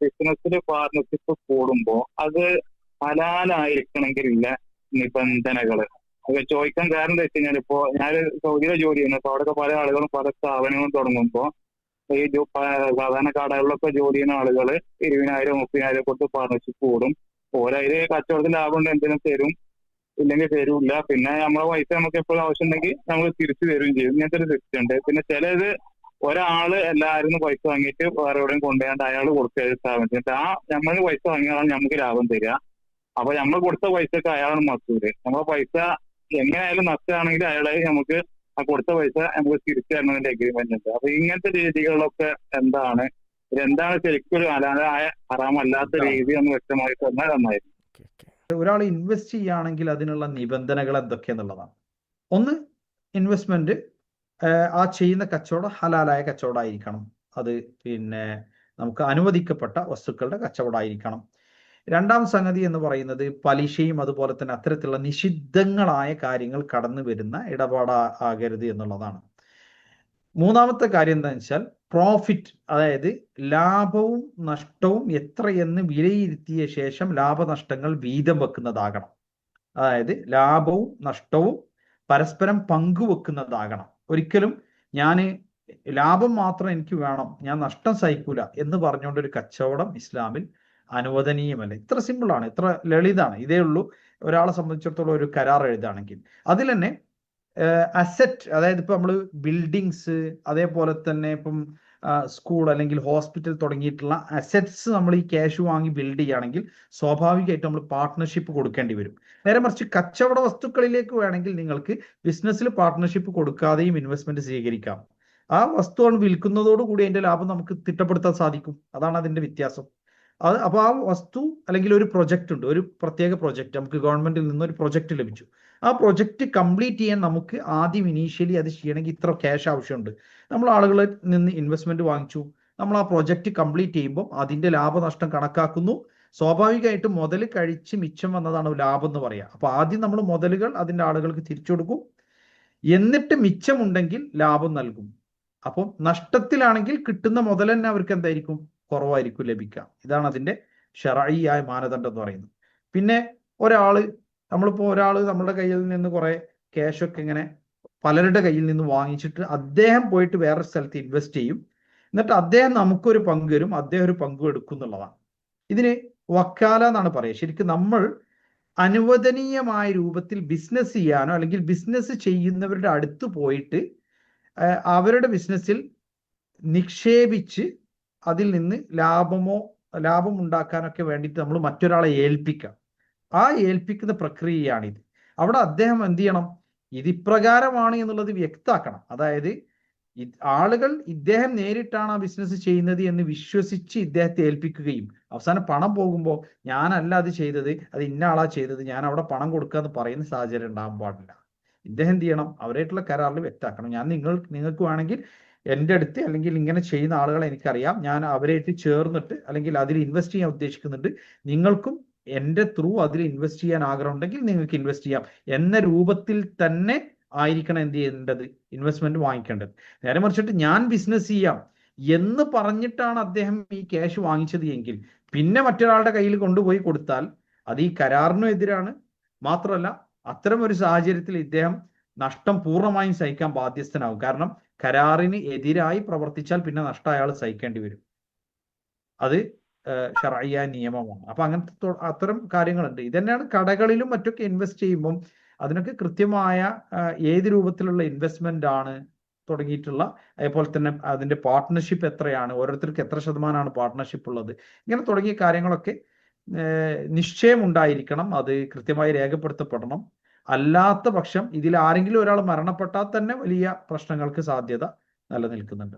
ബിസിനസ്സിൽ പാർട്ണർഷിപ്പ് കൂടുമ്പോ അത് ഹലാലായിരിക്കണമെങ്കിലുള്ള നിബന്ധനകള് അത് ചോദിക്കാൻ കാരണം എന്താ വെച്ച് കഴിഞ്ഞാൽ ഇപ്പോ ഞാൻ സൗദിയിലെ ജോലി ചെയ്യുന്നു. അപ്പൊ അവിടെയൊക്കെ പല ആളുകളും പല സ്ഥാപനങ്ങളും തുടങ്ങുമ്പോ ഈ സാധാരണ കടകളിലൊക്കെ ജോലി ചെയ്യുന്ന ആളുകൾ 20,000-30,000 കൊടുത്ത് പാർട്ണർഷിപ്പ് കൂടും. ഓരോ കച്ചവടത്തിൽ ലാഭം ഉണ്ട് എന്തിനും തരും, ഇല്ലെങ്കിൽ തരൂല്ല. പിന്നെ നമ്മളെ പൈസ നമുക്ക് എപ്പോഴും ആവശ്യം ഉണ്ടെങ്കിൽ നമ്മൾ തിരിച്ചു തരുകയും ചെയ്യും. ഇങ്ങനത്തെ ഒരു സിസ്റ്റം ഉണ്ട്. പിന്നെ ചിലത് ഒരാള് എല്ലാവരും പൈസ വാങ്ങിയിട്ട് വേറെ എവിടെയും കൊണ്ടുപോയാണ്ട് അയാൾ കൊടുക്കുക സ്ഥാപനത്തിന്. നമ്മൾ പൈസ വാങ്ങിയാലാണ് നമുക്ക് ലാഭം തരിക. അപ്പൊ നമ്മൾ കൊടുത്ത പൈസക്ക് അയാളാണ് മസൂര്. നമ്മളെ പൈസ എങ്ങനെയായാലും നഷ്ടമാണെങ്കിൽ അയാളെ നമുക്ക് ആ കൊടുത്ത പൈസ നമുക്ക് തിരിച്ചു തരണതിന്റെ അഗ്രിമെന്റ് ഉണ്ട്. അപ്പൊ ഇങ്ങനത്തെ രീതികളിലൊക്കെ എന്താണ് ഇതെന്താണ് ശരിക്കും ഒരു ഹലാലായ ഹറാമല്ലാത്ത രീതി എന്ന് വ്യക്തമായി തന്നാൽ നന്നായിരുന്നു. ഒരാൾ ഇൻവെസ്റ്റ് ചെയ്യുകയാണെങ്കിൽ അതിനുള്ള നിബന്ധനകൾ എന്തൊക്കെയെന്നുള്ളതാണ്. ഒന്ന്, ഇൻവെസ്റ്റ്മെന്റ് ആ ചെയ്യുന്ന കച്ചവടം ഹലാലായ കച്ചവടമായിരിക്കണം. അത് പിന്നെ നമുക്ക് അനുവദിക്കപ്പെട്ട വസ്തുക്കളുടെ കച്ചവടമായിരിക്കണം. രണ്ടാം സംഗതി എന്ന് പറയുന്നത് പലിശയും അതുപോലെ തന്നെ അത്തരത്തിലുള്ള നിഷിദ്ധങ്ങളായ കാര്യങ്ങൾ കടന്നു വരുന്ന ഇടപാടാകരുത് എന്നുള്ളതാണ്. മൂന്നാമത്തെ കാര്യം എന്താണെന്ന് വെച്ചാൽ പ്രോഫിറ്റ്, അതായത് ലാഭവും നഷ്ടവും എത്രയെന്ന് വിലയിരുത്തിയ ശേഷം ലാഭനഷ്ടങ്ങൾ വീതം വെക്കുന്നതാകണം. അതായത് ലാഭവും നഷ്ടവും പരസ്പരം പങ്കുവെക്കുന്നതാകണം. ഒരിക്കലും ഞാൻ ലാഭം മാത്രം എനിക്ക് വേണം, ഞാൻ നഷ്ടം സഹിക്കൂല എന്ന് പറഞ്ഞുകൊണ്ട് ഒരു കച്ചവടം ഇസ്ലാമിൽ അനുവദനീയമല്ല. ഇത്ര സിമ്പിളാണ്, ഇത്ര ലളിതാണ്. ഇതേ ഉള്ളൂ ഒരാളെ സംബന്ധിച്ചിടത്തോളം ഒരു കരാർ എഴുതുകയാണെങ്കിൽ. അതിൽ തന്നെ അസറ്റ്, അതായത് ഇപ്പം നമ്മൾ ബിൽഡിങ്സ്, അതേപോലെ തന്നെ ഇപ്പം സ്കൂൾ അല്ലെങ്കിൽ ഹോസ്പിറ്റൽ തുടങ്ങിയിട്ടുള്ള അസറ്റ്സ് നമ്മൾ ഈ ക്യാഷ് വാങ്ങി ബിൽഡ് ചെയ്യുകയാണെങ്കിൽ സ്വാഭാവികമായിട്ടും നമ്മൾ പാർട്ട്ണർഷിപ്പ് കൊടുക്കേണ്ടി വരും. നേരെ മറിച്ച് കച്ചവട വസ്തുക്കളിലേക്ക് വേണമെങ്കിൽ നിങ്ങൾക്ക് ബിസിനസ്സിൽ പാർട്ട്ണർഷിപ്പ് കൊടുക്കാതെയും ഇൻവെസ്റ്റ്മെന്റ് സ്വീകരിക്കാം. ആ വസ്തു വിൽക്കുന്നതോടുകൂടി അതിന്റെ ലാഭം നമുക്ക് തിട്ടപ്പെടുത്താൻ സാധിക്കും. അതാണ് അതിന്റെ വ്യത്യാസം. അപ്പോൾ ആ വസ്തു അല്ലെങ്കിൽ ഒരു പ്രൊജക്റ്റ് ഉണ്ട്, ഒരു പ്രത്യേക പ്രൊജക്റ്റ് നമുക്ക് ഗവൺമെന്റിൽ നിന്ന് ഒരു പ്രൊജക്റ്റ് ലഭിച്ചു. ആ പ്രൊജക്റ്റ് കംപ്ലീറ്റ് ചെയ്യാൻ നമുക്ക് ആദ്യം ഇനീഷ്യലി അത് ചെയ്യണമെങ്കിൽ ഇത്ര ക്യാഷ് ആവശ്യമുണ്ട്. നമ്മൾ ആളുകളിൽ നിന്ന് ഇൻവെസ്റ്റ്മെന്റ് വാങ്ങിച്ചു, നമ്മൾ ആ പ്രൊജക്റ്റ് കംപ്ലീറ്റ് ചെയ്യുമ്പോൾ അതിന്റെ ലാഭനഷ്ടം കണക്കാക്കുന്നു. സ്വാഭാവികമായിട്ടും മുതൽ കഴിച്ച് മിച്ചം വന്നതാണ് ലാഭം എന്ന് പറയാം. അപ്പൊ ആദ്യം നമ്മൾ മുതലുകൾ അതിന്റെ ആളുകൾക്ക് തിരിച്ചു കൊടുക്കും, എന്നിട്ട് മിച്ചമുണ്ടെങ്കിൽ ലാഭം നൽകും. അപ്പം നഷ്ടത്തിലാണെങ്കിൽ കിട്ടുന്ന മുതൽ തന്നെ അവർക്ക് എന്തായിരിക്കും, കുറവായിരിക്കും ലഭിക്കുക. ഇതാണ് അതിന്റെ ശറഈയായ മാനദണ്ഡം എന്ന് പറയുന്നത്. പിന്നെ നമ്മളിപ്പോ ഒരാള് നമ്മുടെ കയ്യിൽ നിന്ന് കുറെ ക്യാഷ് ഒക്കെ ഇങ്ങനെ പലരുടെ കയ്യിൽ നിന്ന് വാങ്ങിച്ചിട്ട് അദ്ദേഹം പോയിട്ട് വേറെ സ്ഥലത്ത് ഇൻവെസ്റ്റ് ചെയ്യും. എന്നിട്ട് അദ്ദേഹം നമുക്കൊരു പങ്ക് തരും, അദ്ദേഹം ഒരു പങ്കും എടുക്കും എന്നുള്ളതാണ്. ഇതിന് വക്കാല എന്നാണ് പറയുക. ശരിക്കും നമ്മൾ അനുവദനീയമായ രൂപത്തിൽ ബിസിനസ് ചെയ്യാനോ അല്ലെങ്കിൽ ബിസിനസ് ചെയ്യുന്നവരുടെ അടുത്ത് പോയിട്ട് അവരുടെ ബിസിനസ്സിൽ നിക്ഷേപിച്ച് അതിൽ നിന്ന് ലാഭം ഉണ്ടാക്കാനൊക്കെ വേണ്ടിയിട്ട് നമ്മൾ മറ്റൊരാളെ ഏൽപ്പിക്കാം. ആ ഏൽപ്പിക്കുന്ന പ്രക്രിയയാണിത്. അവിടെ അദ്ദേഹം എന്ത് ചെയ്യണം, ഇത് ഇപ്രകാരമാണ് എന്നുള്ളത് വ്യക്താക്കണം. അതായത് ആളുകൾ ഇദ്ദേഹം നേരിട്ടാണ് ആ ബിസിനസ് ചെയ്യുന്നത് എന്ന് വിശ്വസിച്ച് ഇദ്ദേഹത്തെ ഏൽപ്പിക്കുകയും അവസാനം പണം പോകുമ്പോൾ ഞാനല്ല അത് ചെയ്തത്, അത് ഇന്ന ആളാ ചെയ്തത്, ഞാൻ അവിടെ പണം കൊടുക്കുക എന്ന് പറയുന്ന സാഹചര്യം ഉണ്ടാകാൻ പാടില്ല. ഇദ്ദേഹം എന്ത് ചെയ്യണം, അവരായിട്ടുള്ള കരാറിൽ വ്യക്താക്കണം. നിങ്ങൾക്ക് വേണമെങ്കിൽ എൻ്റെ അടുത്ത് അല്ലെങ്കിൽ ഇങ്ങനെ ചെയ്യുന്ന ആളുകളെ എനിക്കറിയാം, ഞാൻ അവരായിട്ട് ചേർന്നിട്ട് അല്ലെങ്കിൽ അതിൽ ഇൻവെസ്റ്റ് ചെയ്യാൻ ഉദ്ദേശിക്കുന്നുണ്ട്, നിങ്ങൾക്കും എൻ്റെ ത്രൂ അതിൽ ഇൻവെസ്റ്റ് ചെയ്യാൻ ആഗ്രഹം ഉണ്ടെങ്കിൽ നിങ്ങൾക്ക് ഇൻവെസ്റ്റ് ചെയ്യാം എന്ന രൂപത്തിൽ തന്നെ ആയിരിക്കണം എന്ത് ചെയ്യേണ്ടത്, ഇൻവെസ്റ്റ്മെന്റ് വാങ്ങിക്കേണ്ടത്. നേരെ മറിച്ചിട്ട് ഞാൻ ബിസിനസ് ചെയ്യാം എന്ന് പറഞ്ഞിട്ടാണ് അദ്ദേഹം ഈ ക്യാഷ് വാങ്ങിച്ചത് എങ്കിൽ പിന്നെ മറ്റൊരാളുടെ കയ്യിൽ കൊണ്ടുപോയി കൊടുത്താൽ അത് ഈ കരാറിനും എതിരാണ്. മാത്രമല്ല അത്തരം ഒരു സാഹചര്യത്തിൽ ഇദ്ദേഹം നഷ്ടം പൂർണ്ണമായും സഹിക്കാൻ ബാധ്യസ്ഥനാകും. കാരണം കരാറിന് എതിരായി പ്രവർത്തിച്ചാൽ പിന്നെ നഷ്ടം അയാൾ സഹിക്കേണ്ടി വരും. അത് ശർഈയ നിയമമാണ്. അപ്പൊ അങ്ങനത്തെ അത്തരം കാര്യങ്ങളുണ്ട്. ഇതന്നെയാണ് കടകളിലും മറ്റൊക്കെ ഇൻവെസ്റ്റ് ചെയ്യുമ്പം അതിനൊക്കെ കൃത്യമായ ഏത് രൂപത്തിലുള്ള ഇൻവെസ്റ്റ്മെന്റ് ആണ് തുടങ്ങിയിട്ടുള്ള, അതേപോലെ തന്നെ അതിന്റെ പാർട്ട്ണർഷിപ്പ് എത്രയാണ്, ഓരോരുത്തർക്ക് എത്ര ശതമാനമാണ് പാർട്ട്ണർഷിപ്പ് ഉള്ളത്, ഇങ്ങനെ തുടങ്ങിയ കാര്യങ്ങളൊക്കെ നിശ്ചയം ഉണ്ടായിരിക്കണം. അത് കൃത്യമായി രേഖപ്പെടുത്തപ്പെടണം. അല്ലാത്ത പക്ഷം ഇതിൽ ആരെങ്കിലും ഒരാൾ മരണപ്പെട്ടാൽ തന്നെ വലിയ പ്രശ്നങ്ങൾക്ക് സാധ്യത നിലനിൽക്കുന്നുണ്ട്.